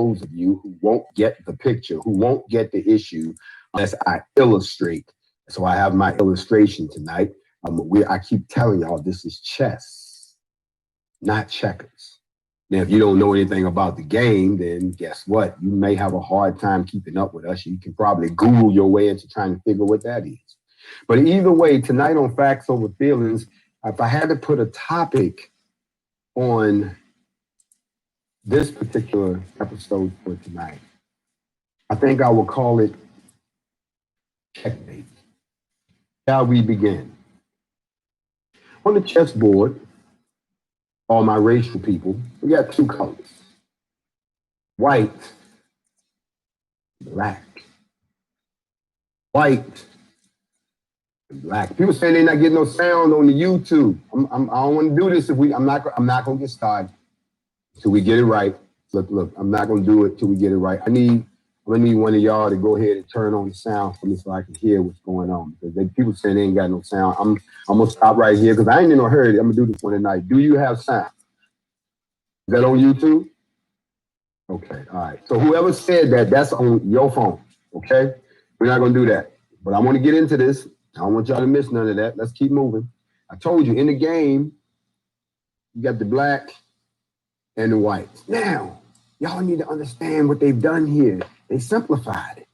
those of you who won't get the picture, who won't get the issue unless I illustrate. So I have my illustration tonight. I keep telling y'all this is chess, not checkers. Now, if you don't know anything about the game, then guess what? You may have a hard time keeping up with us. You can probably Google your way into trying to figure what that is. But either way, tonight on Facts Over Feelings, if I had to put a topic on this particular episode for tonight, I think I will call it Checkmate. Shall we begin? On the chessboard, all my racial people, we got two colors, white, black. White and black. People say they're not getting no sound on the YouTube. I don't want to do this if I'm not going to get started till we get it right. Look, I'm not going to do it till we get it right. I'm going to need one of y'all to go ahead and turn on the sound for me so I can hear what's going on. Because people saying they ain't got no sound. I'm going to stop right here because I ain't even heard it. I'm going to do this one tonight. Do you have sound? Is that on YouTube? Okay, all right. So whoever said that, that's on your phone, okay? We're not going to do that. But I want to get into this. I don't want y'all to miss none of that. Let's keep moving. I told you, in the game, you got the black and the white. Now, y'all need to understand what they've done here. They simplified it.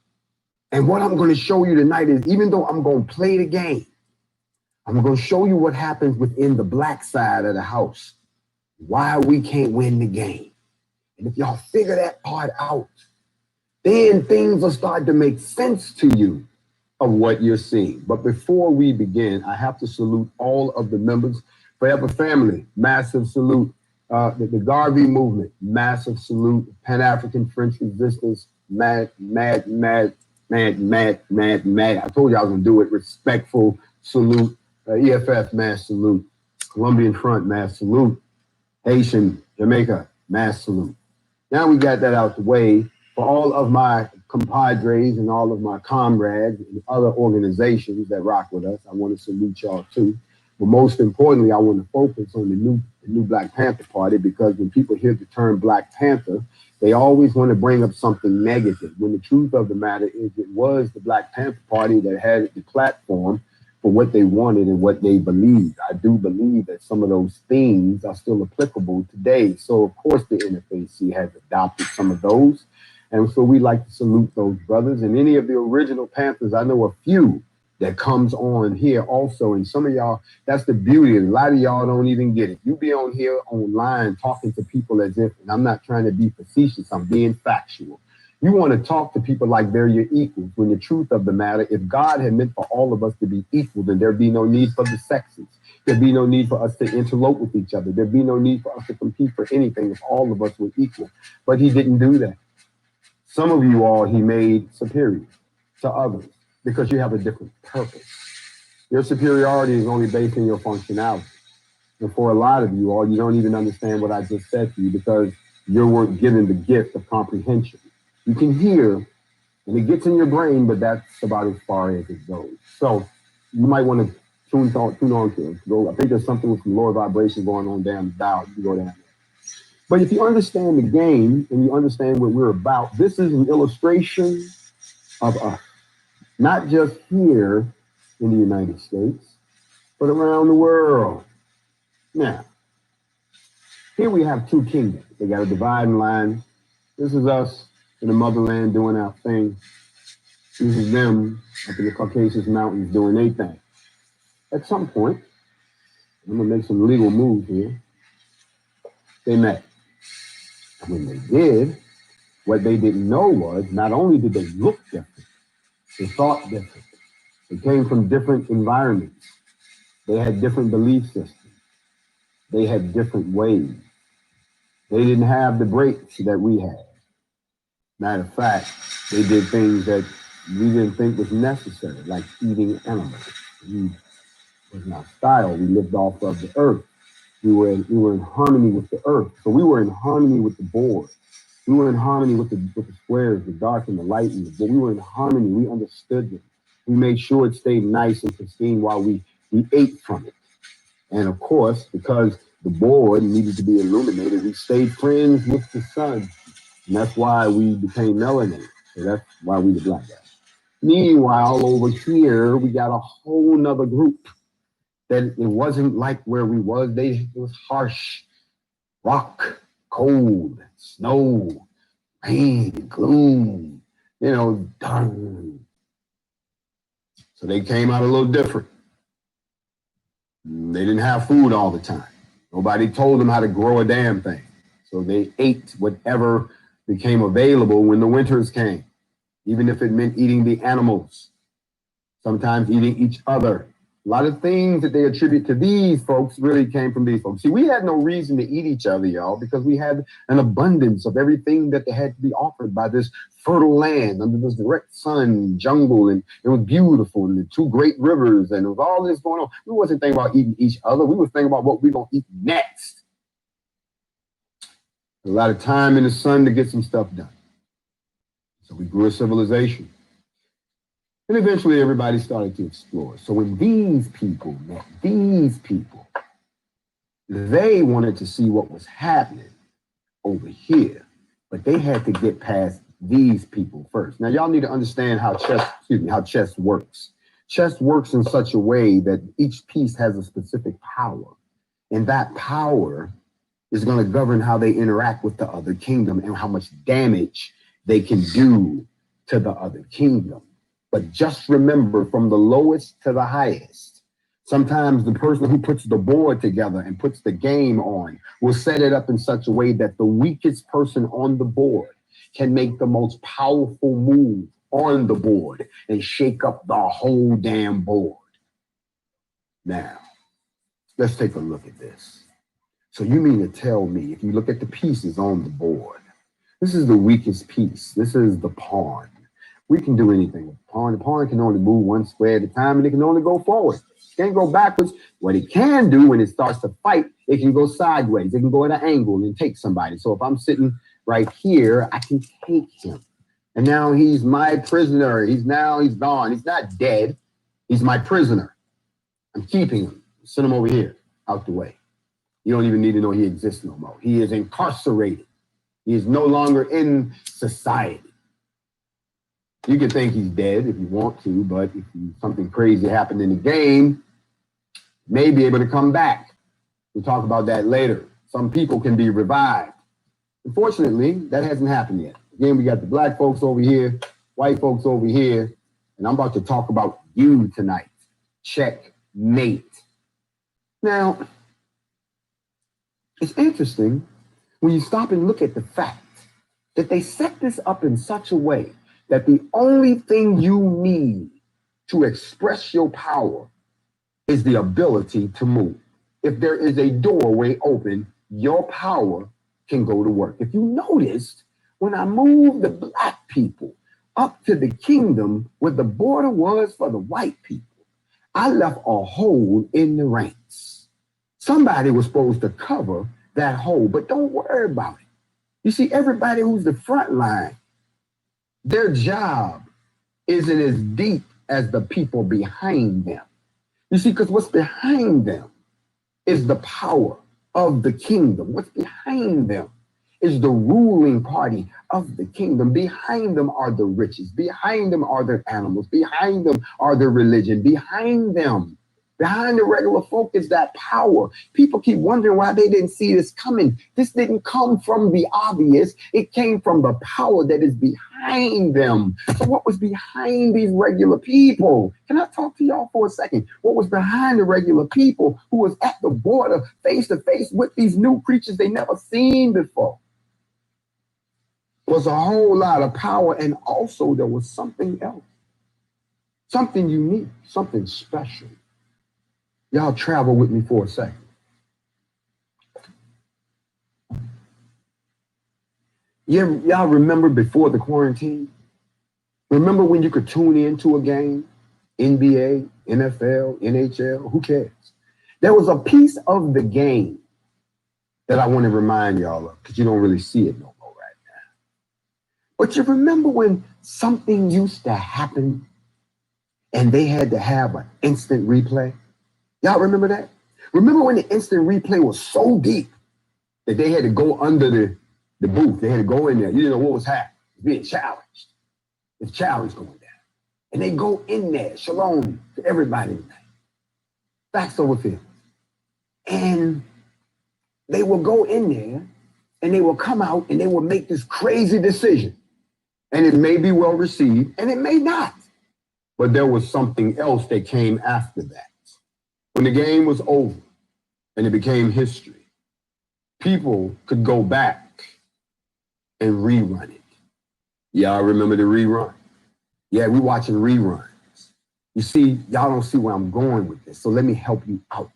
And what I'm going to show you tonight is, even though I'm going to play the game, I'm going to show you what happens within the black side of the house, why we can't win the game. And if y'all figure that part out, then things will start to make sense to you of what you're seeing. But before we begin, I have to salute all of the members. Forever Family, massive salute. The Garvey movement, massive salute. Pan-African French Resistance, mad. I told you I was going to do it. Respectful salute. EFF, mass salute. Colombian Front, mass salute. Haitian, Jamaica, mass salute. Now we got that out the way. For all of my compadres and all of my comrades and other organizations that rock with us, I want to salute y'all too. But most importantly, I want to focus on the new Black Panther Party, because when people hear the term Black Panther, they always want to bring up something negative, when the truth of the matter is it was the Black Panther Party that had the platform for what they wanted and what they believed. I do believe that some of those themes are still applicable today. So, of course, the NFAC has adopted some of those. And so we like to salute those brothers. And any of the original Panthers, I know a few that comes on here also. And some of y'all, that's the beauty. A lot of y'all don't even get it. You be on here online talking to people as if, and I'm not trying to be facetious, I'm being factual. You want to talk to people like they're your equals, when the truth of the matter, if God had meant for all of us to be equal, then there'd be no need for the sexes. There'd be no need for us to interlope with each other. There'd be no need for us to compete for anything if all of us were equal. But he didn't do that. Some of you all he made superior to others because you have a different purpose. Your superiority is only based on your functionality. And for a lot of you all, you don't even understand what I just said to you because you weren't given the gift of comprehension. You can hear and it gets in your brain, but that's about as far as it goes. So you might want to tune on to it. I think there's something with some lower vibration going on down the dial. You can go down there. But if you understand the game and you understand what we're about, this is an illustration of us, not just here in the United States, but around the world. Now, here we have two kingdoms. They got a dividing line. This is us in the motherland doing our thing. This is them up in the Caucasus Mountains doing their thing. At some point, I'm going to make some legal moves here, they met. And when they did, what they didn't know was not only did they look different, they thought different. They came from different environments. They had different belief systems. They had different ways. They didn't have the breaks that we had. Matter of fact, they did things that we didn't think was necessary, like eating animals. It was not style. We lived off of the earth. We were in harmony with the earth. So we were in harmony with the board. We were in harmony with the squares, the dark and the light. But we were in harmony. We understood it. We made sure it stayed nice and pristine while we ate from it. And of course, because the board needed to be illuminated, we stayed friends with the sun. And that's why we became melanated. So that's why we the black guys. Meanwhile, over here, we got a whole nother group that it wasn't like where we was. It was harsh, rock, cold, snow, rain, gloom, dark. So they came out a little different. They didn't have food all the time. Nobody told them how to grow a damn thing. So they ate whatever became available when the winters came, even if it meant eating the animals, sometimes eating each other. A lot of things that they attribute to these folks really came from these folks. See, we had no reason to eat each other, y'all, because we had an abundance of everything that they had to be offered by this fertile land under this direct sun, jungle, and it was beautiful, and the two great rivers, and it was all this going on. We wasn't thinking about eating each other. We was thinking about what we're going to eat next. A lot of time in the sun to get some stuff done. So we grew a civilization. And eventually everybody started to explore. So when these people met these people, they wanted to see what was happening over here, but they had to get past these people first. Now y'all need to understand how chess works. Chess works in such a way that each piece has a specific power, and that power is going to govern how they interact with the other kingdom and how much damage they can do to the other kingdom. But just remember, from the lowest to the highest, sometimes the person who puts the board together and puts the game on will set it up in such a way that the weakest person on the board can make the most powerful move on the board and shake up the whole damn board. Now, let's take a look at this. So you mean to tell me, if you look at the pieces on the board, this is the weakest piece. This is the pawn. We can do anything with the pawn. The pawn can only move one square at a time, and it can only go forward. It can't go backwards. What it can do when it starts to fight, it can go sideways. It can go at an angle and take somebody. So if I'm sitting right here, I can take him. And now he's my prisoner. He's gone. He's not dead. He's my prisoner. I'm keeping him. Send him over here, out the way. You don't even need to know he exists no more. He is incarcerated. He is no longer in society. You can think he's dead if you want to, but if something crazy happened in the game, may be able to come back. We'll talk about that later. Some people can be revived. Unfortunately, that hasn't happened yet. Again, we got the black folks over here, white folks over here, and I'm about to talk about you tonight. Checkmate. Now, it's interesting when you stop and look at the fact that they set this up in such a way that the only thing you need to express your power is the ability to move. If there is a doorway open, your power can go to work. If you noticed, when I moved the black people up to the kingdom where the border was for the white people, I left a hole in the ranks. Somebody was supposed to cover that hole, but don't worry about it. You see, everybody who's the front line, their job isn't as deep as the people behind them. You see, because what's behind them is the power of the kingdom. What's behind them is the ruling party of the kingdom. Behind them are the riches. Behind them are their animals. Behind them are their religion. Behind the regular folk is that power. People keep wondering why they didn't see this coming. This didn't come from the obvious. It came from the power that is behind them. So what was behind these regular people? Can I talk to y'all for a second? What was behind the regular people who was at the border face to face with these new creatures they never seen before? Was a whole lot of power, and also there was something else. Something unique, something special. Y'all travel with me for a second. Y'all remember before the quarantine? Remember when you could tune into a game? NBA, NFL, NHL, who cares? There was a piece of the game that I want to remind y'all of, because you don't really see it no more right now. But you remember when something used to happen and they had to have an instant replay? Y'all remember that? Remember when the instant replay was so deep that they had to go under the booth. They had to go in there. You didn't know what was happening. It's being challenged. It's challenge going down. And they go in there, shalom to everybody tonight. Facts over feelings. And they will go in there and they will come out and they will make this crazy decision. And it may be well received and it may not. But there was something else that came after that. When the game was over and it became history, people could go back and rerun it. Y'all remember the rerun? Yeah, we're watching reruns. You see, y'all don't see where I'm going with this, so let me help you out.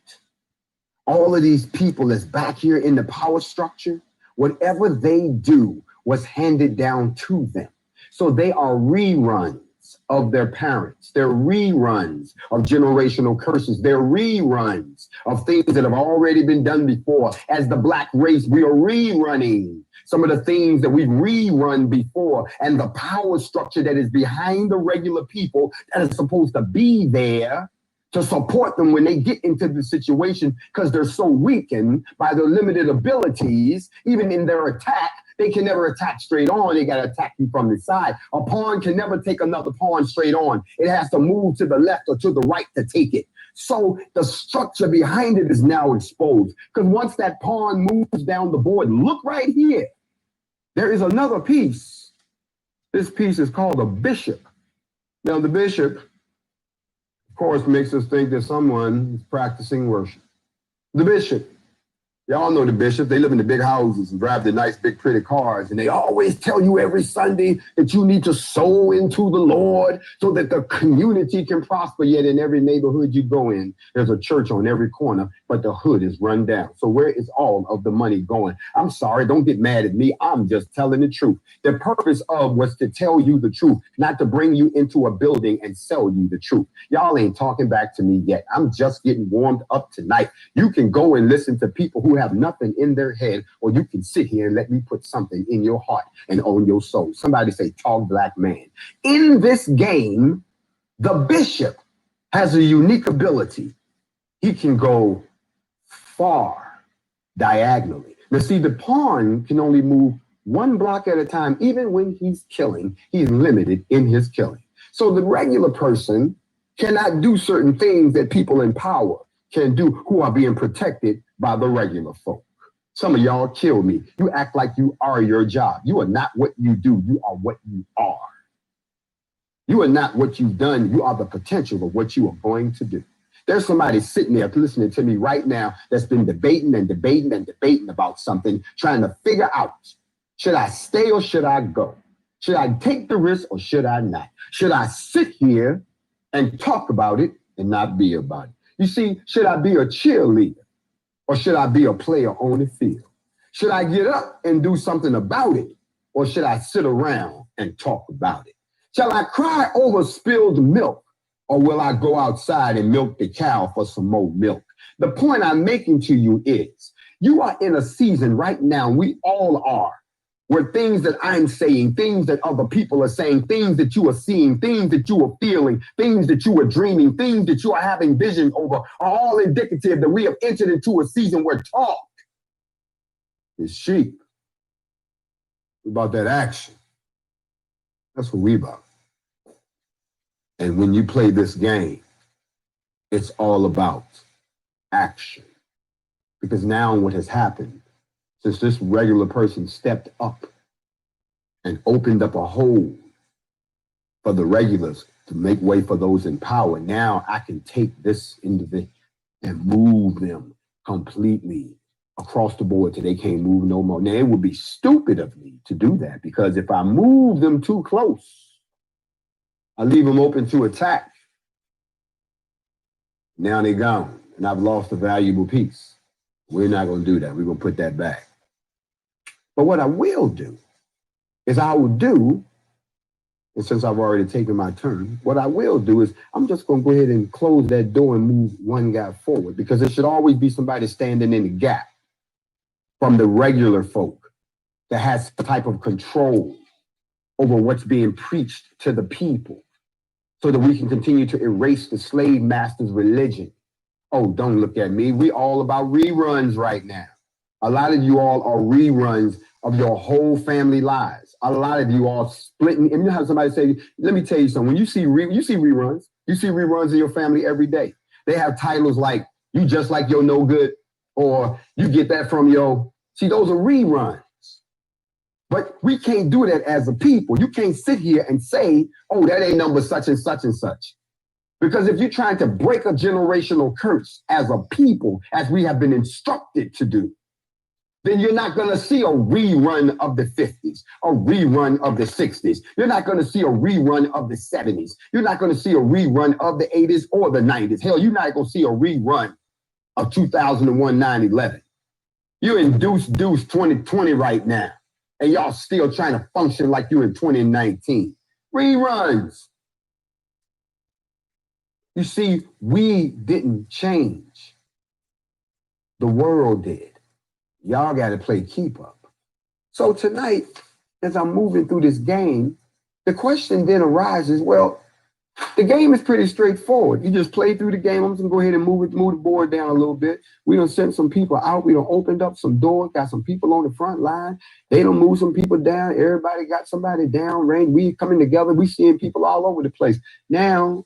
All of these people that's back here in the power structure, whatever they do was handed down to them. So they are reruns of their parents. They're reruns of generational curses. They're reruns of things that have already been done before. As the Black race, we are rerunning some of the things that we've rerun before, and the power structure that is behind the regular people that is supposed to be there to support them when they get into the situation because they're so weakened by their limited abilities, even in their attack. They can never attack straight on. They got to attack you from the side. A pawn can never take another pawn straight on. It has to move to the left or to the right to take it. So the structure behind it is now exposed. Because once that pawn moves down the board, look right here. There is another piece. This piece is called a bishop. Now, the bishop, of course, makes us think that someone is practicing worship. The bishop. Y'all know the bishop. They live in the big houses and drive the nice, big, pretty cars. And they always tell you every Sunday that you need to sow into the Lord so that the community can prosper. Yet in every neighborhood you go in, there's a church on every corner, but the hood is run down. So where is all of the money going? I'm sorry. Don't get mad at me. I'm just telling the truth. The purpose of was to tell you the truth, not to bring you into a building and sell you the truth. Y'all ain't talking back to me yet. I'm just getting warmed up tonight. You can go and listen to people who have nothing in their head, or you can sit here and let me put something in your heart and on your soul. Somebody say, tall black man. In this game, the bishop has a unique ability. He can go far diagonally. Now, see, the pawn can only move one block at a time. Even when he's killing, he's limited in his killing. So the regular person cannot do certain things that people in power can do who are being protected by the regular folk. Some of y'all kill me. You act like you are your job. You are not what you do. You are what you are. You are not what you've done. You are the potential of what you are going to do. There's somebody sitting there listening to me right now that's been debating and debating and debating about something, trying to figure out, should I stay or should I go? Should I take the risk or should I not? Should I sit here and talk about it and not be about it? You see, should I be a cheerleader or should I be a player on the field? Should I get up and do something about it or should I sit around and talk about it? Shall I cry over spilled milk or will I go outside and milk the cow for some more milk? The point I'm making to you is you are in a season right now, we all are, where things that I'm saying, things that other people are saying, things that you are seeing, things that you are feeling, things that you are dreaming, things that you are having vision over are all indicative that we have entered into a season where talk is cheap. About that action. That's what we about. And when you play this game, it's all about action. Because now what has happened, since this regular person stepped up and opened up a hole for the regulars to make way for those in power, now I can take this individual and move them completely across the board till they can't move no more. Now, it would be stupid of me to do that because if I move them too close, I leave them open to attack. Now they're gone, and I've lost a valuable piece. We're not going to do that. We're going to put that back. But what I will do is I will do, and since I've already taken my turn, what I will do is I'm just going to go ahead and close that door and move one guy forward because there should always be somebody standing in the gap from the regular folk that has some type of control over what's being preached to the people so that we can continue to erase the slave master's religion. Oh, don't look at me. We all about reruns right now. A lot of you all are reruns of your whole family lives. A lot of you all splitting. And you have somebody say, let me tell you something. When you see reruns, you see reruns of your family every day. They have titles like "You Just Like Your No Good," or "You Get That From Your." See, those are reruns. But we can't do that as a people. You can't sit here and say, "Oh, that ain't number such and such and such." Because if you're trying to break a generational curse as a people, as we have been instructed to do, then you're not going to see a rerun of the 50s, a rerun of the 60s. You're not going to see a rerun of the 70s. You're not going to see a rerun of the 80s or the 90s. Hell, you're not going to see a rerun of 2001 9/11. You're in deuce 2020 right now, and y'all still trying to function like you're in 2019. Reruns. You see, we didn't change. The world did. Y'all got to play keep up. So tonight, as I'm moving through this game, the question then arises, well, the game is pretty straightforward. You just play through the game. I'm just going to go ahead and move the board down a little bit. We done sent some people out. We done opened up some doors, got some people on the front line. They done moved some people down. Everybody got somebody down range. We coming together. We seeing people all over the place. Now,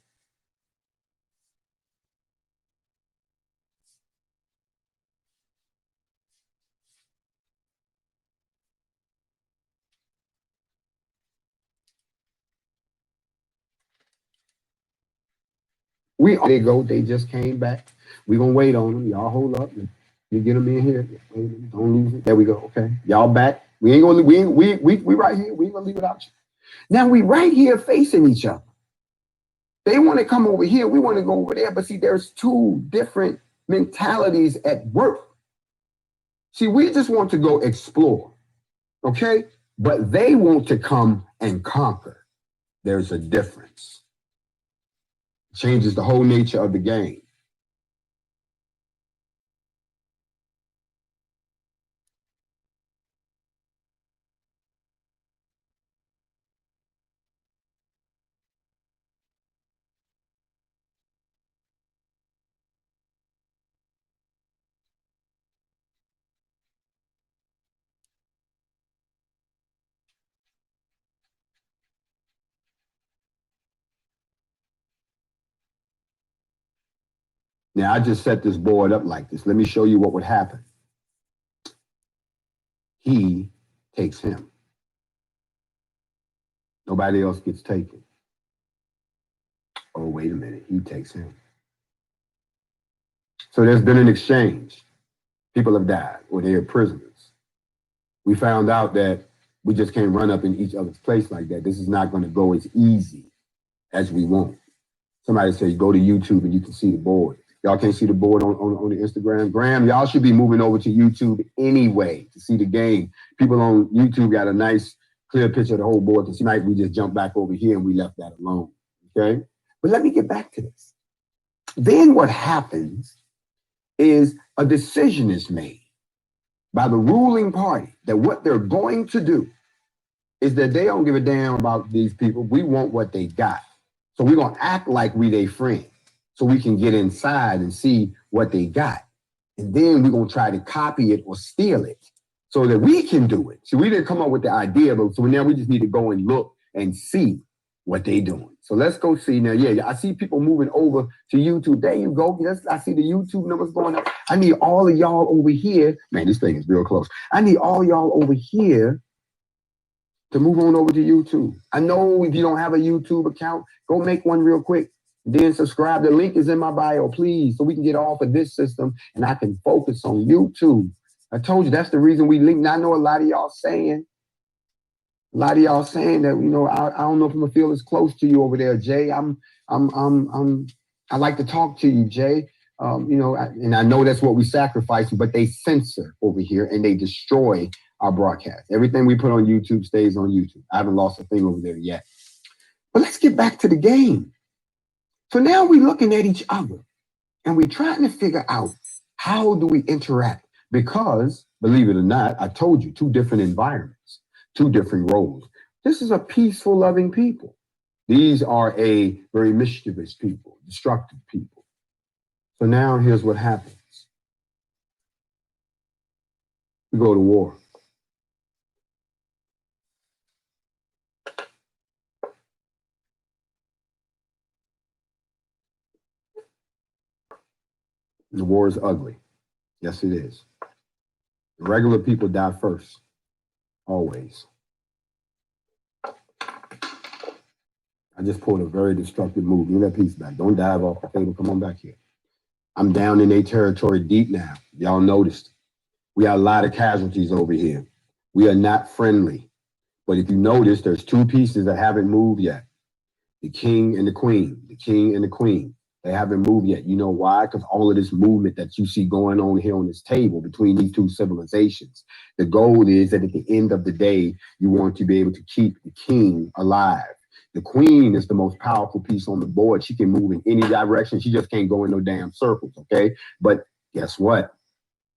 they go. They just came back. We gonna wait on them. Y'all hold up. You get them in here. Don't lose it. There we go. Okay, y'all back. We ain't gonna. We right here. We ain't gonna leave without you. Now we right here facing each other. They want to come over here. We want to go over there. But see, there's two different mentalities at work. See, we just want to go explore. Okay, but they want to come and conquer. There's a difference. Changes the whole nature of the game. Now, I just set this board up like this. Let me show you what would happen. He takes him. Nobody else gets taken. Oh, wait a minute. He takes him. So there's been an exchange. People have died or they're prisoners. We found out that we just can't run up in each other's place like that. This is not going to go as easy as we want. Somebody says, go to YouTube and you can see the board. Y'all can't see the board on the Instagram. Graham, y'all should be moving over to YouTube anyway to see the game. People on YouTube got a nice, clear picture of the whole board. Tonight, we just jumped back over here and we left that alone. Okay? But let me get back to this. Then what happens is a decision is made by the ruling party that what they're going to do is that they don't give a damn about these people. We want what they got. So we're going to act like we their friend so we can get inside and see what they got. And then we're going to try to copy it or steal it so that we can do it. So we didn't come up with the idea, but so now we just need to go and look and see what they doing. So let's go see now. Yeah, I see people moving over to YouTube. There you go. I see the YouTube numbers going up. I need all of y'all over here. Man, this thing is real close. I need all y'all over here to move on over to YouTube. I know if you don't have a YouTube account, go make one real quick. Then subscribe. The link is in my bio, please, so we can get off of this system and I can focus on YouTube. I told you that's the reason we linked. Now, I know a lot of y'all saying that, you know, I don't know if I'm gonna feel as close to you over there, Jay. I like to talk to you, Jay. You know, and I know that's what we sacrifice, but they censor over here and they destroy our broadcast. Everything we put on YouTube stays on YouTube. I haven't lost a thing over there yet. But let's get back to the game. So now we're looking at each other and we're trying to figure out how do we interact? Because, believe it or not, I told you, two different environments, two different roles. This is a peaceful, loving people. These are a very mischievous people, destructive people. So now here's what happens. We go to war. The war is ugly. Yes, it is. The regular people die first. Always. I just pulled a very destructive move. Give that piece back. Don't dive off the table. Come on back here. I'm down in their territory deep now. Y'all noticed. We have a lot of casualties over here. We are not friendly. But if you notice, there's two pieces that haven't moved yet. The king and the queen. The king and the queen. They haven't moved yet. You know why? Because all of this movement that you see going on here on this table between these two civilizations, the goal is that at the end of the day, you want to be able to keep the king alive. The queen is the most powerful piece on the board. She can move in any direction. She just can't go in no damn circles, okay? But guess what?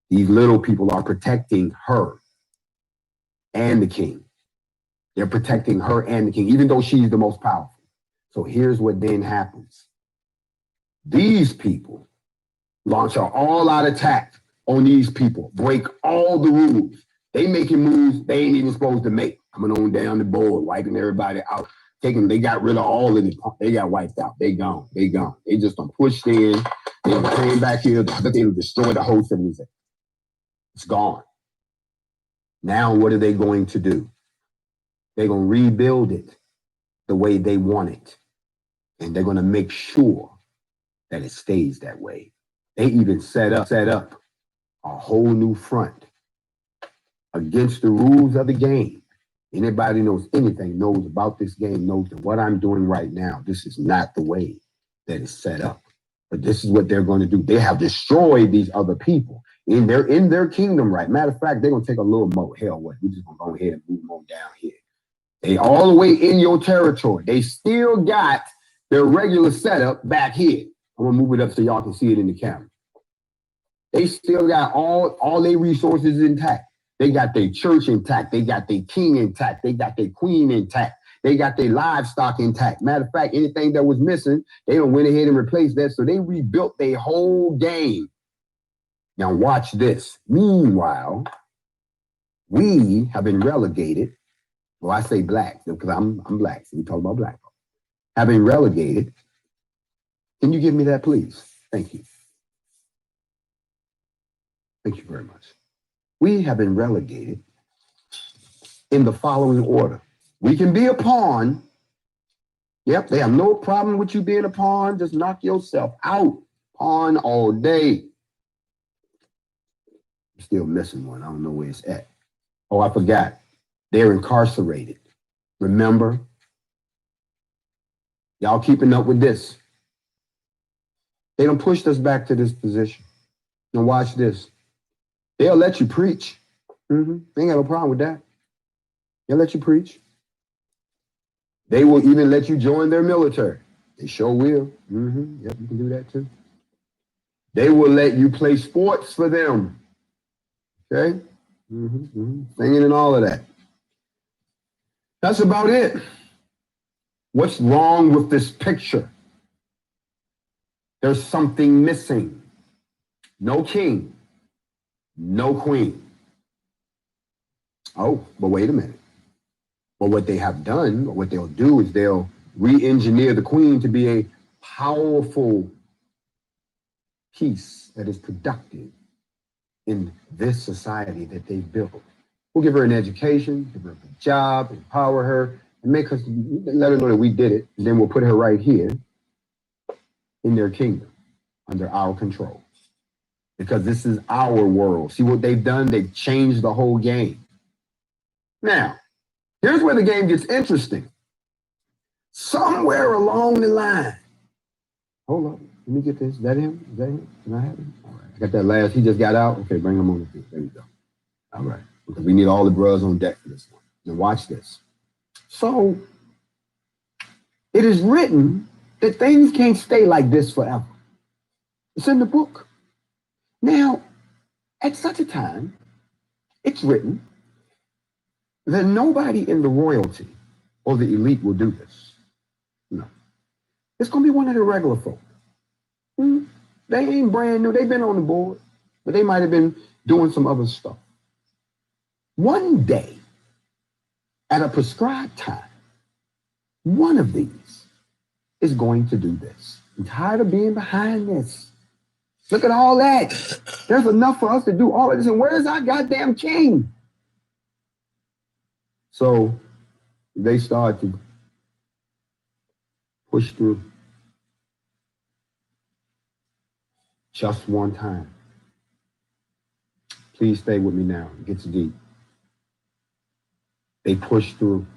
These little people are protecting her and the king. They're protecting her and the king, even though she's the most powerful. So here's what then happens. These people launch an all-out attack on these people, break all the rules. They making moves they ain't even supposed to make. Coming on down the board, wiping everybody out. They got rid of all of it. They got wiped out. They gone. They gone. They just done pushed in. They came back here, but they destroyed the whole civilization. It's gone. Now what are they going to do? They're going to rebuild it the way they want it. And they're going to make sure that it stays that way. They even set up a whole new front against the rules of the game. Anybody knows anything, knows about this game, knows that what I'm doing right now, this is not the way that it's set up. But this is what they're going to do. They have destroyed these other people in their kingdom, right? Matter of fact, they're going to take a little more. Hell, what? We're just going to go ahead and move them on down here. They all the way in your territory. They still got their regular setup back here. I'm going to move it up so y'all can see it in the camera. They still got all their resources intact. They got their church intact. They got their king intact. They got their queen intact. They got their livestock intact. Matter of fact, anything that was missing, they done went ahead and replaced that. So they rebuilt their whole game. Now watch this. Meanwhile, we have been relegated. Well, I say black because I'm black. So we talk about black folks. Have been relegated. Can you give me that, please? Thank you. Thank you very much. We have been relegated in the following order. We can be a pawn. Yep, they have no problem with you being a pawn. Just knock yourself out. Pawn all day. I'm still missing one. I don't know where it's at. Oh, I forgot. They're incarcerated. Remember? Y'all keeping up with this? They done pushed us back to this position. Now watch this. They'll let you preach. They ain't got no problem with that. They'll let you preach. They will even let you join their military. They sure will. Yep, you can do that too. They will let you play sports for them. Okay? Singing and all of that. That's about it. What's wrong with this picture? There's something missing. No king. No queen. Oh, but wait a minute. But what they have done, or what they'll do, is they'll re-engineer the queen to be a powerful piece that is productive in this society that they've built. We'll give her an education, give her a good job, empower her, and let her know that we did it. And then we'll put her right here in their kingdom, under our control. Because this is our world. See what they've done? They've changed the whole game. Now, here's where the game gets interesting. Somewhere along the line. Hold on. Let me get this. Is that him? Is that him? Can I have him? All right. I got that last. He just got out. Okay, bring him on the field. There we go. All right. Because we need all the brothers on deck for this one. Now watch this. So, it is written that things can't stay like this forever. It's in the book. Now, at such a time, it's written that nobody in the royalty or the elite will do this. No. It's going to be one of the regular folk. They ain't brand new. They've been on the board, but they might have been doing some other stuff. One day, at a prescribed time, one of these is going to do this. I'm tired of being behind this. Look at all that. There's enough for us to do all of this. And where's our goddamn king? So they start to push through. Just one time. Please stay with me now. It gets deep. They push through.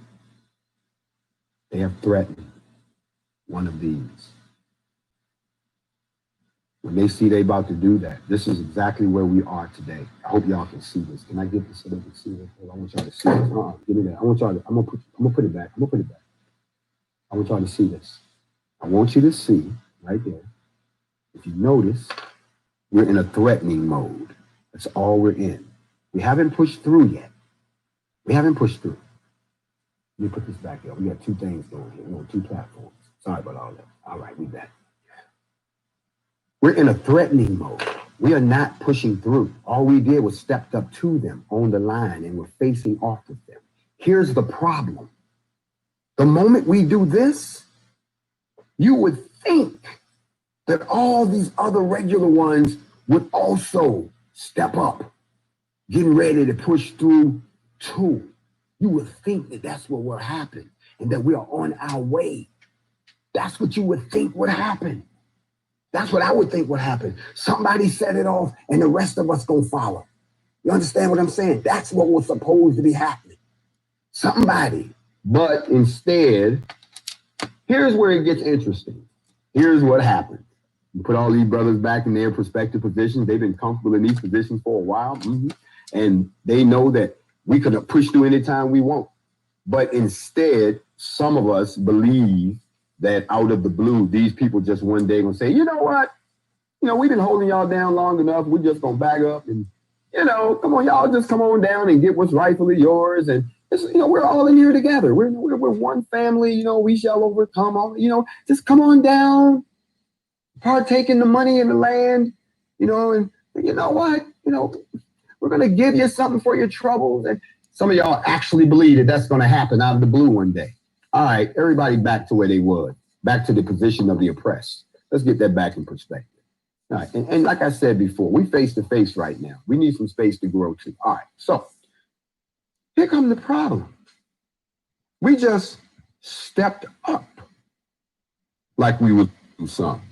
They have threatened one of these. When they see they about to do that, this is exactly where we are today. I hope y'all can see this. Can I get this so they can see this? I want y'all to see this. Give me that. I want y'all to, I'm gonna put it back. I'm gonna put it back. I want y'all to see this. I want you to see right there. If you notice, we're in a threatening mode. That's all we're in. We haven't pushed through yet. We haven't pushed through. Let me put this back here. We got two things going here. We're on two platforms. Sorry about all that. All right, we back. We're in a threatening mode. We are not pushing through. All we did was stepped up to them on the line and we're facing off with them. Here's the problem. The moment we do this, you would think that all these other regular ones would also step up, getting ready to push through too. You would think that that's what will happen and that we are on our way. That's what you would think would happen. That's what I would think would happen. Somebody set it off and the rest of us gonna follow. You understand what I'm saying? That's what was supposed to be happening. Somebody. But instead, here's where it gets interesting. Here's what happened. You put all these brothers back in their prospective positions. They've been comfortable in these positions for a while. And they know that we could push through anytime we want. But instead, some of us believe that out of the blue, these people just one day gonna say, you know what? We've been holding y'all down long enough. We're just gonna back up and, come on, y'all just come on down and get what's rightfully yours. And it's, we're all in here together. We're one family. We shall overcome all. Just come on down, partake in the money in the land. And you know what? We're gonna give you something for your troubles. And some of y'all actually believe that that's gonna happen out of the blue one day. All right, everybody back to where they were, back to the position of the oppressed. Let's get that back in perspective. All right, and like I said before, we face to face right now. We need some space to grow too. All right, so here comes the problem. We just stepped up like we would do some,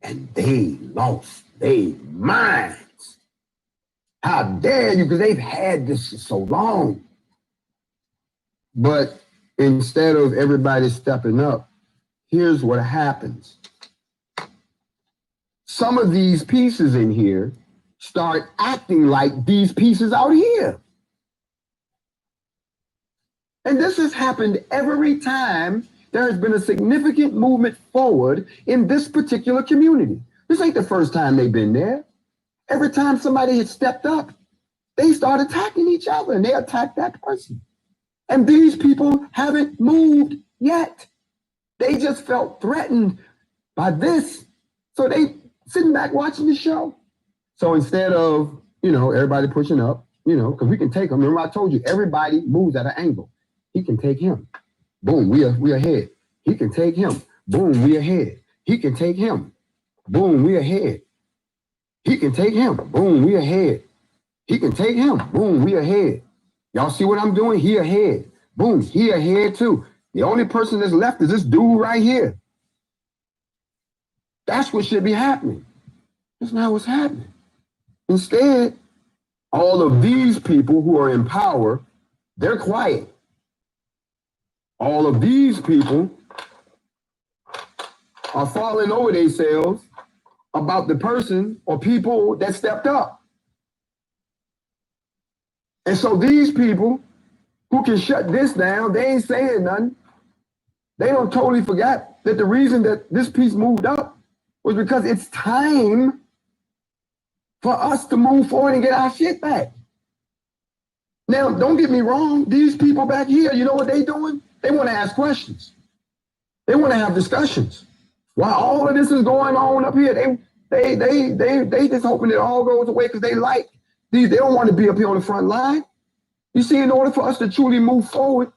and they lost their minds. How dare you? Because they've had this for so long. But instead of everybody stepping up, here's what happens. Some of these pieces in here start acting like these pieces out here. And this has happened every time there has been a significant movement forward in this particular community. This ain't the first time they've been there. Every time somebody had stepped up, they start attacking each other and they attack that person. And these people haven't moved yet. They just felt threatened by this. So they sitting back watching the show. So instead of, everybody pushing up, because we can take them. Remember I told you, everybody moves at an angle. He can take him. Boom, we ahead. He can take him. Boom, we ahead. He can take him. Boom, we ahead. He can take him. Boom, we ahead. He can take him. Boom, we ahead. Y'all see what I'm doing? He ahead. Boom, he ahead too. The only person that's left is this dude right here. That's what should be happening. That's not what's happening. Instead, all of these people who are in power, they're quiet. All of these people are falling over themselves about the person or people that stepped up. And so these people who can shut this down, they ain't saying nothing. They don't totally forget that the reason that this piece moved up was because it's time for us to move forward and get our shit back. Now, don't get me wrong. These people back here, you know what they doing? They want to ask questions. They want to have discussions. While all of this is going on up here, they just hoping it all goes away because they don't want to be up here on the front line. You see, in order for us to truly move forward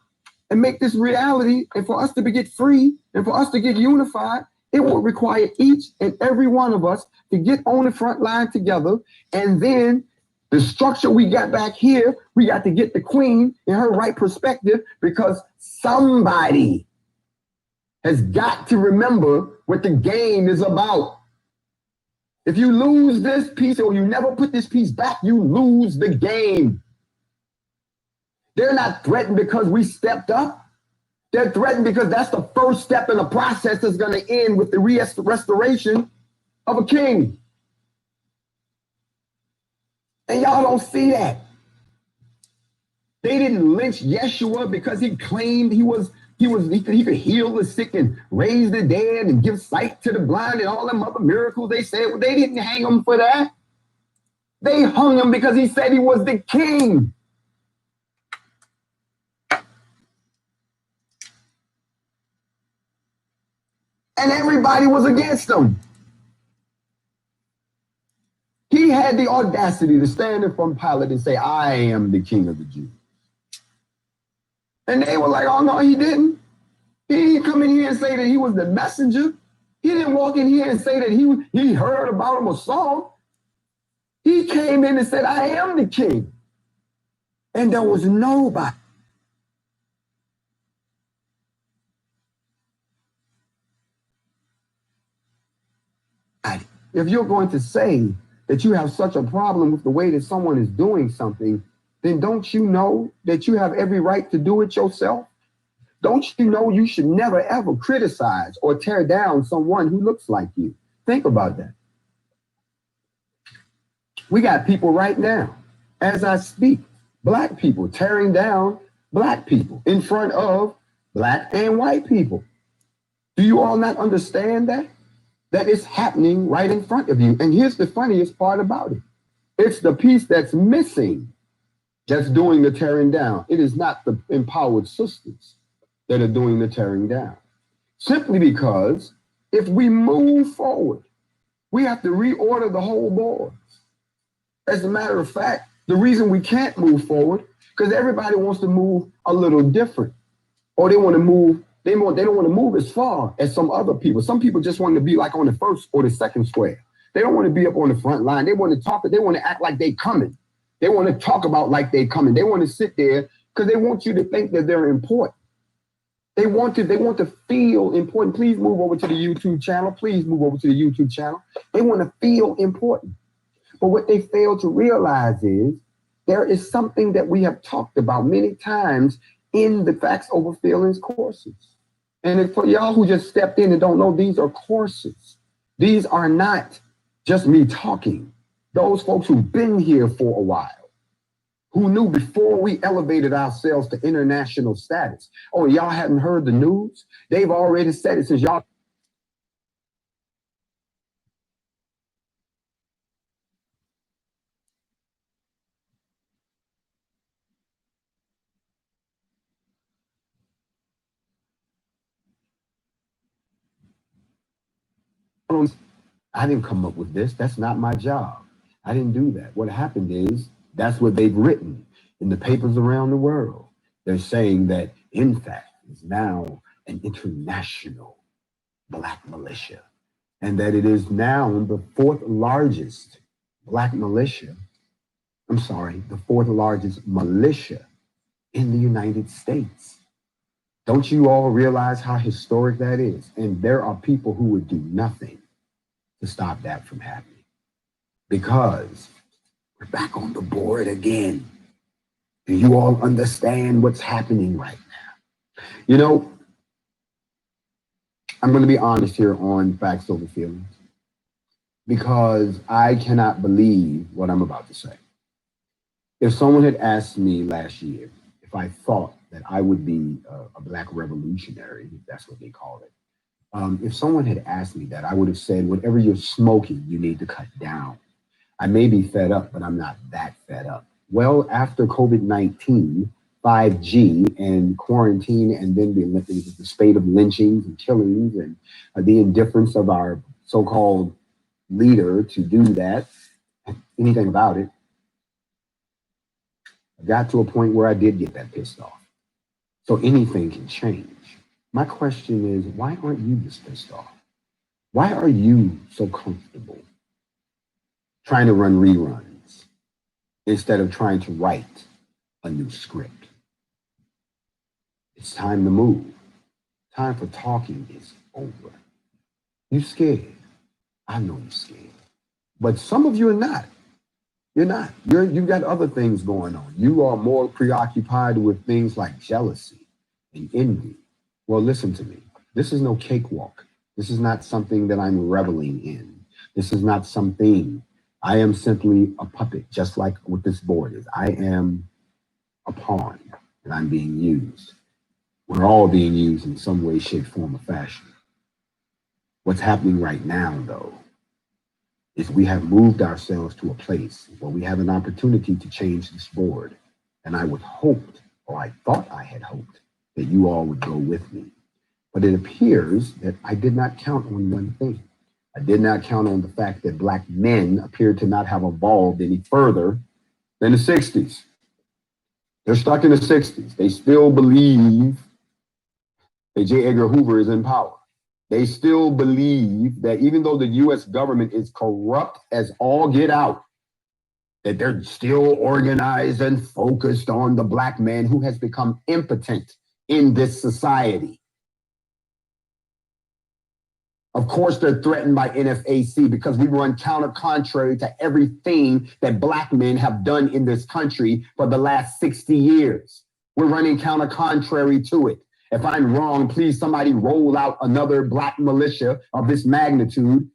and make this reality, and for us to get free, and for us to get unified, it will require each and every one of us to get on the front line together. And then the structure we got back here, we got to get the queen in her right perspective, because somebody has got to remember what the game is about. If you lose this piece, or you never put this piece back, you lose the game. They're not threatened because we stepped up. They're threatened because that's the first step in a process that's going to end with the restoration of a king. And y'all don't see that. They didn't lynch Yeshua because he claimed he could heal the sick and raise the dead and give sight to the blind and all them other miracles they said. Well, they didn't hang him for that. They hung him because he said he was the king. And everybody was against him. He had the audacity to stand in front of Pilate and say, I am the king of the Jews. And they were like, oh, no, he didn't. He didn't come in here and say that he was the messenger. He didn't walk in here and say that he heard about him or saw him. He came in and said, I am the king. And there was nobody. If you're going to say that you have such a problem with the way that someone is doing something, then don't you know that you have every right to do it yourself? Don't you know you should never, ever criticize or tear down someone who looks like you? Think about that. We got people right now, as I speak, black people tearing down black people in front of black and white people. Do you all not understand that? That is happening right in front of you. And here's the funniest part about it. It's the piece that's missing that's doing the tearing down. It is not the empowered sisters that are doing the tearing down. Simply because if we move forward, we have to reorder the whole board. As a matter of fact, the reason we can't move forward, because everybody wants to move a little different, or they want to move. They don't want to move as far as some other people. Some people just want to be like on the first or the second square. They don't want to be up on the front line. They want to talk. They want to act like they coming. They want to talk about like they coming. They want to sit there because they want you to think that they're important. They want to feel important. Please move over to the YouTube channel. Please move over to the YouTube channel. They want to feel important. But what they fail to realize is there is something that we have talked about many times in the Facts Over Feelings courses. And for y'all who just stepped in and don't know, these are courses. These are not just me talking. Those folks who've been here for a while, who knew before we elevated ourselves to international status. Oh, y'all hadn't heard the news? They've already said it since y'all. I didn't come up with this. That's not my job. I didn't do that. What happened is that's what they've written in the papers around the world. They're saying that NFAC is now an international black militia, and that it is now the fourth largest black militia. I'm sorry, the fourth largest militia in the United States. Don't you all realize how historic that is? And there are people who would do nothing to stop that from happening, because we're back on the board again. Do you all understand what's happening right now? You know, I'm going to be honest here on Facts Over Feelings, because I cannot believe what I'm about to say. If someone had asked me last year if I thought that I would be a black revolutionary, if that's what they call it, if someone had asked me that, I would have said, whatever you're smoking, you need to cut down. I may be fed up, but I'm not that fed up. Well, after COVID-19, 5G and quarantine, and then the spate of lynchings and killings and the indifference of our so-called leader to do that, anything about it, I got to a point where I did get that pissed off. So anything can change. My question is, why aren't you this pissed off? Why are you so comfortable trying to run reruns instead of trying to write a new script? It's time to move. Time for talking is over. You scared. I know you're scared. But some of you are not. You're not. You've got other things going on. You are more preoccupied with things like jealousy and envy. Well, listen to me. This is no cakewalk. This is not something that I'm reveling in. This is not something. I am simply a puppet, just like what this board is. I am a pawn, and I'm being used. We're all being used in some way, shape, form, or fashion. What's happening right now, though, is we have moved ourselves to a place where we have an opportunity to change this board. And I would hoped, or I thought I had hoped, that you all would go with me. But it appears that I did not count on one thing. I did not count on the fact that Black men appear to not have evolved any further than the 60s. They're stuck in the 60s. They still believe that J. Edgar Hoover is in power. They still believe that even though the US government is corrupt as all get out, that they're still organized and focused on the Black man who has become impotent in this society. Of course, they're threatened by NFAC because we run contrary to everything that Black men have done in this country for the last 60 years. We're running contrary to it. If I'm wrong, please somebody roll out another Black militia of this magnitude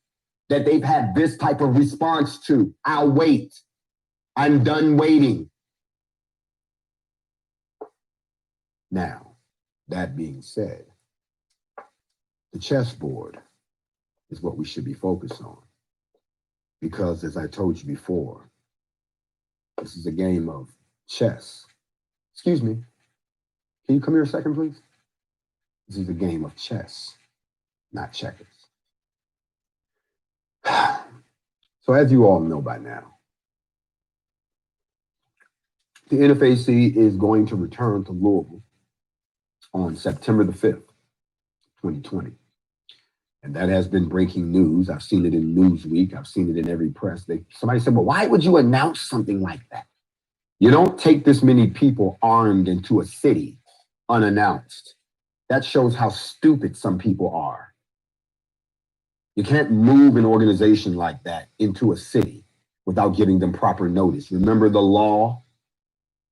that they've had this type of response to. I'll wait. I'm done waiting. Now, that being said, the chessboard is what we should be focused on. Because as I told you before, this is a game of chess. Excuse me. Can you come here a second, please? This is a game of chess, not checkers. So as you all know by now, the NFAC is going to return to Louisville on September the 5th, 2020. And that has been breaking news. I've seen it in Newsweek. I've seen it in every press. Somebody said, well, why would you announce something like that? You don't take this many people armed into a city unannounced. That shows how stupid some people are. You can't move an organization like that into a city without giving them proper notice. Remember the law?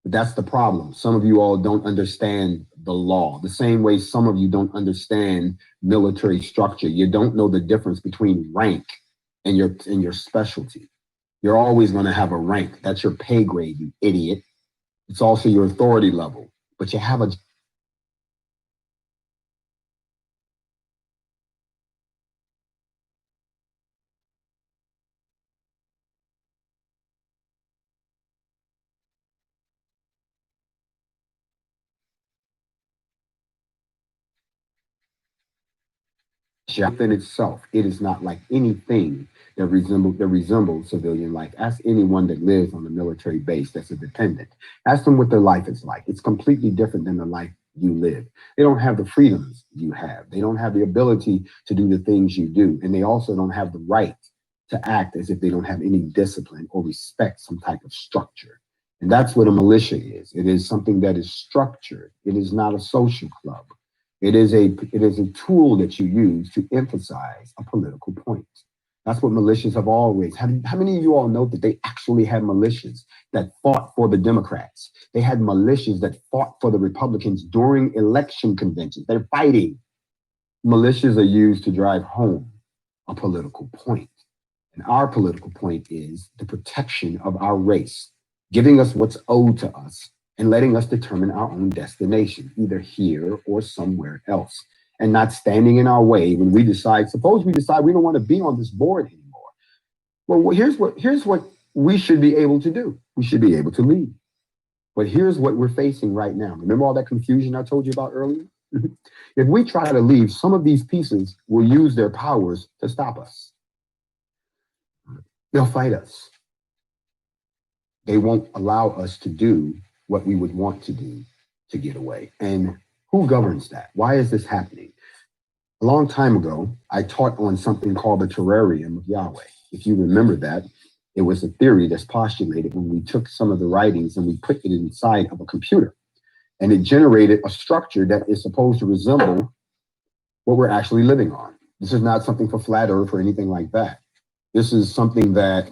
That's the problem. Some of you all don't understand the law. The same way some of you don't understand military structure. You don't know the difference between rank and your specialty. You're always going to have a rank. That's your pay grade, you idiot. It's also your authority level. But you have a within itself. It is not like anything that resembles civilian life. Ask anyone that lives on a military base that's a dependent. Ask them what their life is like. It's completely different than the life you live. They don't have the freedoms you have. They don't have the ability to do the things you do. And they also don't have the right to act as if they don't have any discipline or respect some type of structure. And that's what a militia is. It is something that is structured. It is not a social club. It is a tool that you use to emphasize a political point. That's what militias have always. How many of you all know that they actually had militias that fought for the Democrats? They had militias that fought for the Republicans during election conventions. They're fighting. Militias are used to drive home a political point. And our political point is the protection of our race, giving us what's owed to us and letting us determine our own destination, either here or somewhere else, and not standing in our way when we decide, suppose we decide we don't want to be on this board anymore. Well, here's what we should be able to do. We should be able to leave. But here's what we're facing right now. Remember all that confusion I told you about earlier? If we try to leave, some of these pieces will use their powers to stop us. They'll fight us. They won't allow us to do what we would want to do to get away. And who governs that? Why is this happening? A long time ago, I taught on something called the terrarium of Yahweh. If you remember that, it was a theory that's postulated when we took some of the writings and we put it inside of a computer. And it generated a structure that is supposed to resemble what we're actually living on. This is not something for flat earth or anything like that. This is something that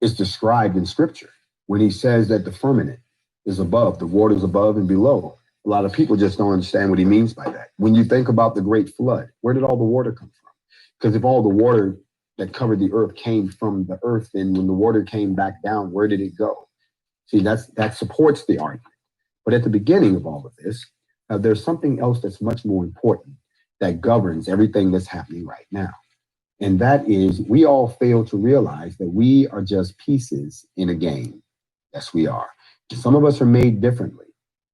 is described in scripture when he says that the firmament is above, the waters above and below. A lot of people just don't understand what he means by that. When you think about the great flood, where did all the water come from? Because if all the water that covered the earth came from the earth, then when the water came back down, where did it go? See, that supports the argument. But at the beginning of all of this, there's something else that's much more important that governs everything that's happening right now. And that is, we all fail to realize that we are just pieces in a game. Yes, we are. Some of us are made differently.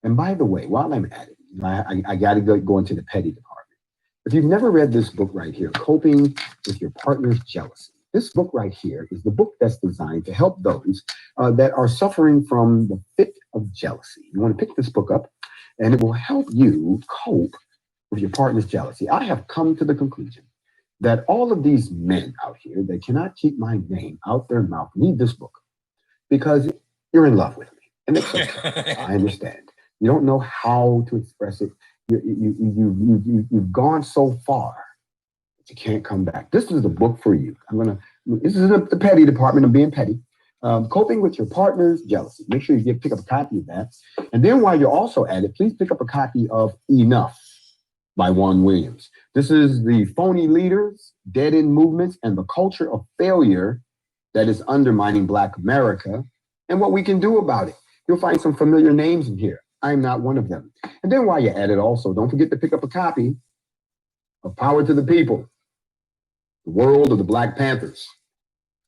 And by the way, while I'm at it, I got to go into the petty department. If you've never read this book right here, Coping with Your Partner's Jealousy, this book right here is the book that's designed to help those that are suffering from the fit of jealousy. You want to pick this book up, and it will help you cope with your partner's jealousy. I have come to the conclusion that all of these men out here that cannot keep my name out their mouth need this book because you're in love with me. And it's okay. I understand. You don't know how to express it. You've gone so far that you can't come back. This is the book for you. This is the petty department. I'm being petty. Coping with Your Partner's Jealousy. Make sure you pick up a copy of that. And then while you're also at it, please pick up a copy of Enough by Juan Williams. This is the phony leaders, dead-end movements, and the culture of failure that is undermining Black America and what we can do about it. You'll find some familiar names in here. I'm not one of them. And then while you're at it also, don't forget to pick up a copy of Power to the People, The World of the Black Panthers.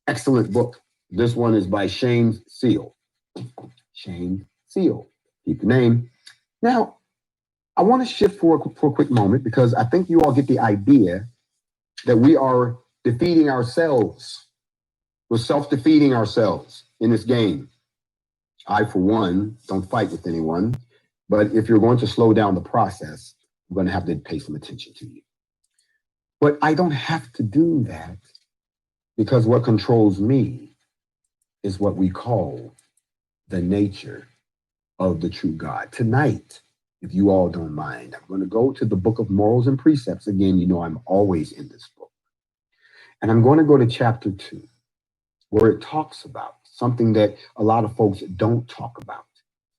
Excellent book. This one is by Shane Seal. Shane Seal. Keep the name. Now, I want to shift for a quick moment because I think you all get the idea that we are defeating ourselves. We're self-defeating ourselves in this game. I, for one, don't fight with anyone. But if you're going to slow down the process, I'm going to have to pay some attention to you. But I don't have to do that because what controls me is what we call the nature of the true God. Tonight, if you all don't mind, I'm going to go to the book of Morals and Precepts. Again, you know I'm always in this book. And I'm going to go to chapter 2, where it talks about something that a lot of folks don't talk about.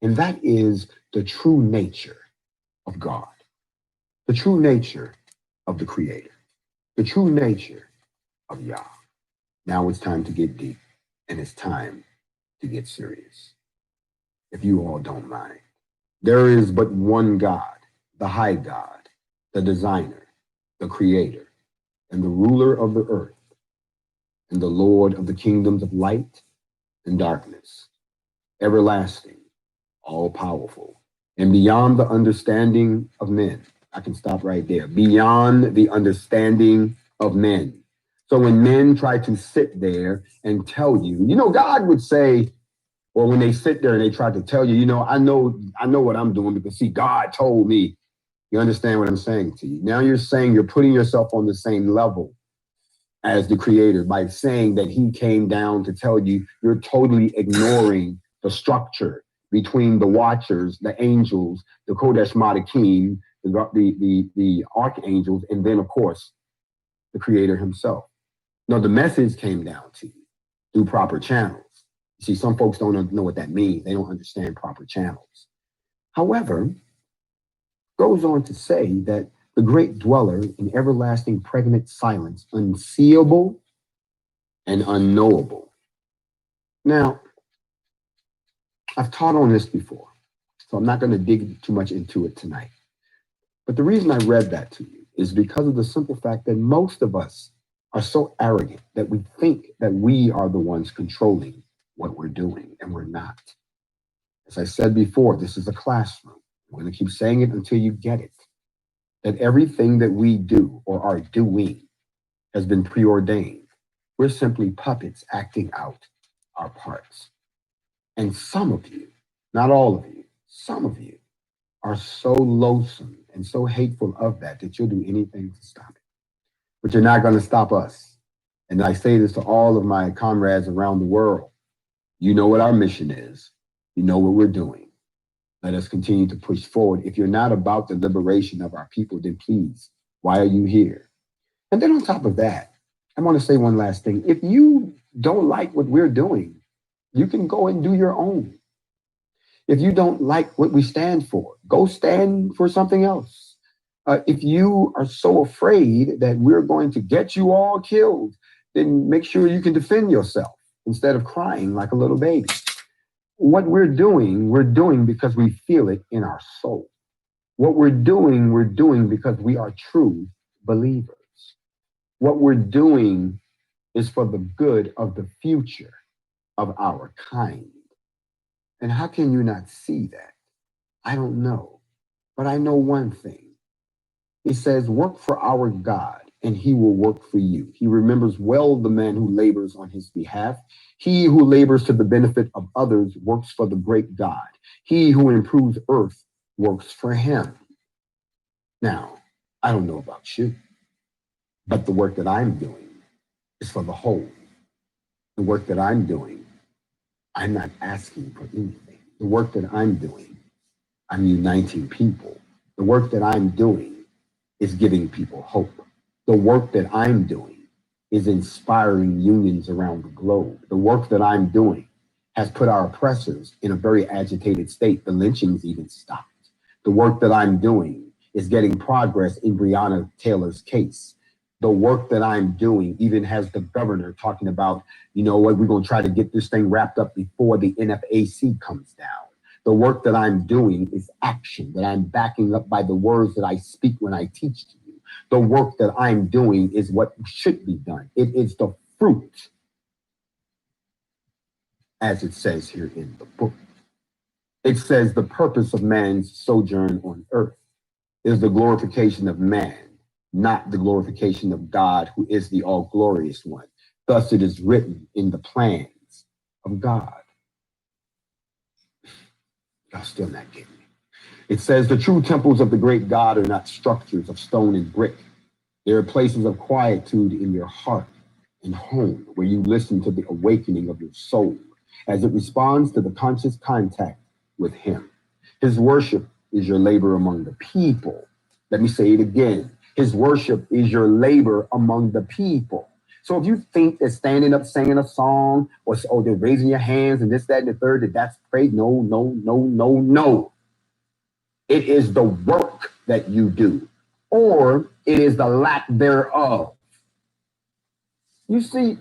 And that is the true nature of God, the true nature of the Creator, the true nature of Yah. Now it's time to get deep, and it's time to get serious. If you all don't mind, there is but one God, the high God, the designer, the creator, and the ruler of the earth, and the Lord of the kingdoms of light and darkness, everlasting, all-powerful, and beyond the understanding of men. I can stop right there. Beyond the understanding of men. So when men try to sit there and tell you, God would say, or when they sit there and they try to tell you, I know what I'm doing because, see, God told me. You understand what I'm saying to you? Now you're saying you're putting yourself on the same level as the Creator by saying that he came down to tell you. You're totally ignoring the structure between the watchers, the angels, the Kodesh Madakim, the archangels, and then, of course, the Creator himself. Now, the message came down to you through proper channels. See, some folks don't know what that means. They don't understand proper channels. However, goes on to say that the great dweller in everlasting pregnant silence, unseeable and unknowable. Now, I've taught on this before, so I'm not going to dig too much into it tonight. But the reason I read that to you is because of the simple fact that most of us are so arrogant that we think that we are the ones controlling what we're doing, and we're not. As I said before, this is a classroom. I'm going to keep saying it until you get it. That everything that we do or are doing has been preordained. We're simply puppets acting out our parts. And some of you Not all of you, some of you are so loathsome and so hateful of that that you'll do anything to stop it. But you're not going to stop us. And I say this to all of my comrades around the world. You know what our mission is. You know what we're doing. Let us continue to push forward. If you're not about the liberation of our people, then please, why are you here? And then on top of that, I want to say one last thing. If you don't like what we're doing, you can go and do your own. If you don't like what we stand for, go stand for something else. If you are so afraid that we're going to get you all killed, then make sure you can defend yourself instead of crying like a little baby. What we're doing because we feel it in our soul. What we're doing because we are true believers. What we're doing is for the good of the future of our kind. And how can you not see that? I don't know. But I know one thing. He says, work for our God, and he will work for you. He remembers well the man who labors on his behalf. He who labors to the benefit of others works for the great God. He who improves earth works for him. Now, I don't know about you, but the work that I'm doing is for the whole. The work that I'm doing, I'm not asking for anything. The work that I'm doing, I'm uniting people. The work that I'm doing is giving people hope. The work that I'm doing is inspiring unions around the globe. The work that I'm doing has put our oppressors in a very agitated state. The lynchings even stopped. The work that I'm doing is getting progress in Breonna Taylor's case. The work that I'm doing even has the governor talking about, you know what, we're going to try to get this thing wrapped up before the NFAC comes down. The work that I'm doing is action that I'm backing up by the words that I speak when I teach to you. The work that I'm doing is what should be done. It is the fruit, as it says here in the book. It says the purpose of man's sojourn on earth is the glorification of man, not the glorification of God, who is the all glorious one. Thus it is written in the plans of God. Y'all still not getting me. It says the true temples of the great God are not structures of stone and brick. They are places of quietude in your heart and home where you listen to the awakening of your soul as it responds to the conscious contact with him. His worship is your labor among the people. Let me say it again. His worship is your labor among the people. So if you think that standing up, singing a song, or they're raising your hands and this, that, and the third, that that's praise, no, no, no, no, no. It is the work that you do, or it is the lack thereof. You see,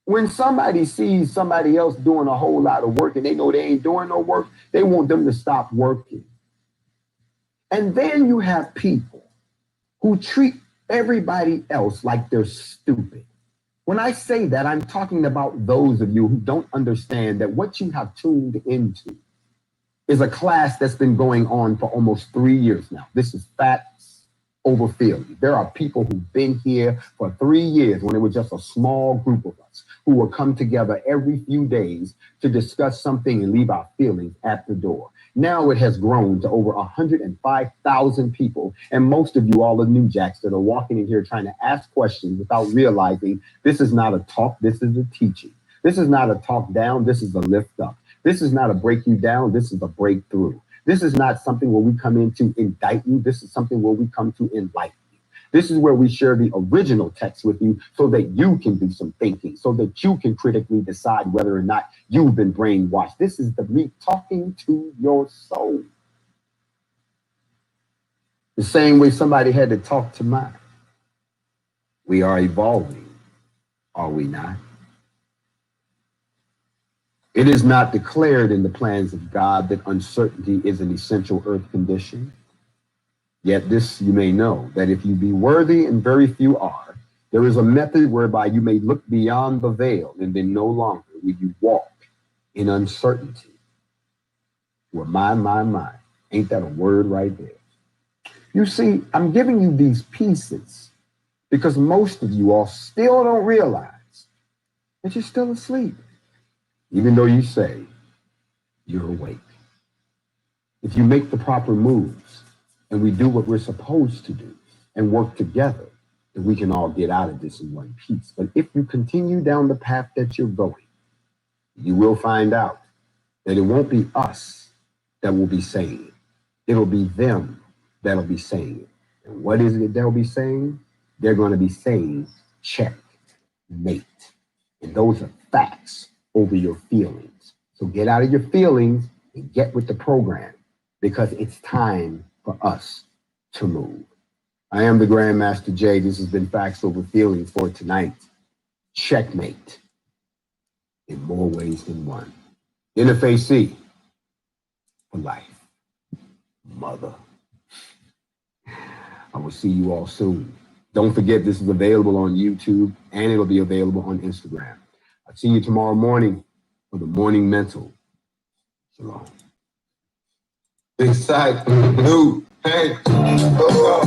when somebody sees somebody else doing a whole lot of work and they know they ain't doing no work, they want them to stop working. And then you have people who treat everybody else like they're stupid. When I say that, I'm talking about those of you who don't understand that what you have tuned into is a class that's been going on for almost 3 years now. This is facts over feeling. There are people who've been here for 3 years when it was just a small group of us who will come together every few days to discuss something and leave our feelings at the door. Now it has grown to over 105,000 people, and most of you all are new jacks that are walking in here trying to ask questions without realizing this is not a talk, this is a teaching. This is not a talk down, this is a lift up. This is not a break you down, this is a breakthrough. This is not something where we come in to indict you, this is something where we come to enlighten you. This is where we share the original text with you so that you can do some thinking, so that you can critically decide whether or not you've been brainwashed. This is the me talking to your soul. The same way somebody had to talk to mine. We are evolving, are we not? It is not declared in the plans of God that uncertainty is an essential earth condition. Yet this you may know, that if you be worthy and very few are, there is a method whereby you may look beyond the veil, and then no longer will you walk in uncertainty. Well, my, ain't that a word right there? You see, I'm giving you these pieces because most of you all still don't realize that you're still asleep, even though you say you're awake. If you make the proper moves and we do what we're supposed to do and work together, then we can all get out of this in one piece. But if you continue down the path that you're going, you will find out that it won't be us that will be saying it. It'll be them that'll be saying it. And what is it they'll be saying? They're going to be saying checkmate. And those are facts over your feelings. So get out of your feelings and get with the program, because it's time for us to move. I am the Grandmaster Jay. This has been Facts Over Feelings for tonight. Checkmate in more ways than one. NFAC for life. Mother. I will see you all soon. Don't forget, this is available on YouTube and it'll be available on Instagram. I'll see you tomorrow morning for the Morning Mental. Shalom. Big side, new, hey, go.